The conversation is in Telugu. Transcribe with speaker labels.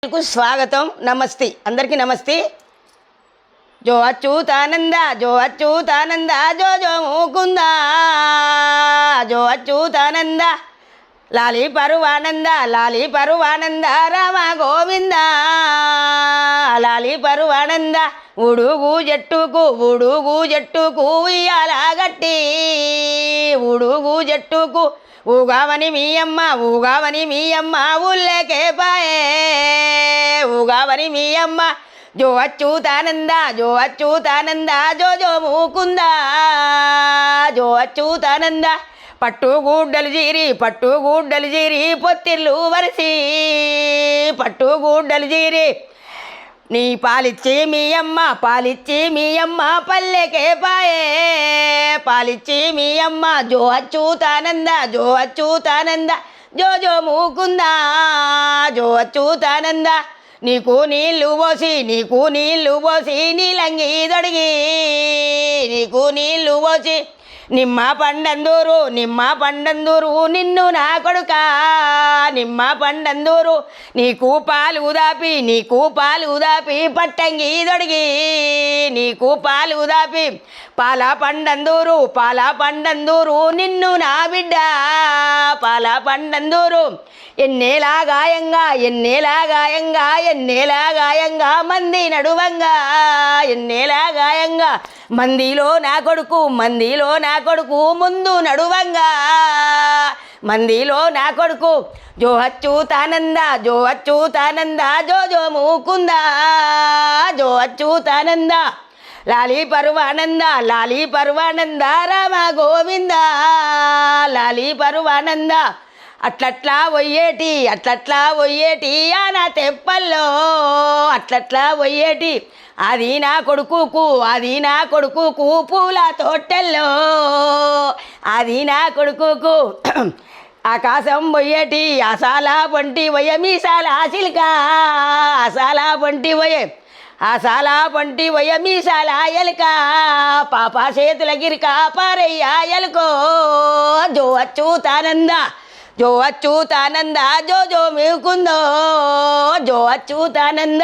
Speaker 1: స్వాగతం. నమస్తే అందరికీ నమస్తే. జో అచ్యుతానంద జో అచ్యుతానంద జో జో ముకుంద జో అచ్యుతానంద లాలి పరువానంద రామ గోవింద లాలి పరువానంద ఉడుగు జట్టుకు ఉయ్యాల గట్టి ఉడుగు జట్టుకు ఊగావని మీ అమ్మ ఊళ్ళేకే పాయే ఊగావని మీ అమ్మ జో అచ్యుతానంద జో జో ముకుంద జో అచ్యుతానంద పట్టుగూడ్డలు జీరి పొత్తిళ్ళు వరిసి పట్టుగూడ్డలు జీరి నీ పాలిచ్చి మీ అమ్మ పల్లెకే పాయే పాలిచ్చి మీ అమ్మ జో అచ్యుతానంద జో జో ముకుంద జో అచ్యుతానంద నీకు నీళ్ళు పోసి నీలంగి దొడిగి నీకు నీళ్ళు పోసి నిమ్మ పండందూరు నిన్ను నా కొడుక నిమ్మ పండందూరు నీకు పాలు దాపి పట్టంగి దొడిగి నీకు పాలు దాపి పాల పండందూరు నిన్ను నా బిడ్డ పాల పండందూరు ఎన్నేలా గాయంగా మంది నడువంగా ఎన్నేలా గాయంగా మందిలో నా కొడుకు ముందు నడువంగా మందిలో నా కొడుకు జో అచ్యుతానంద జో జో ముకుంద జో అచ్యుతానంద లాలి పరువానంద రామ గోవింద లాలి పరువానంద అట్లట్లా పోయేటి నా తెప్పల్లో అట్లట్లా పోయేటి అది నా కొడుకుకు పూల తోటల్లో అది నా కొడుకుకు ఆకాశం పోయేటి అసాల పంటి వయ మీసాల సిల్క ఆసాల పంటి వయ మీసాల ఎలుక పాప చేతుల గిరిక పారయ్య ఎలుకో జో అచ్యుతానంద జో జో ముకుందో జో అచ్యుతానంద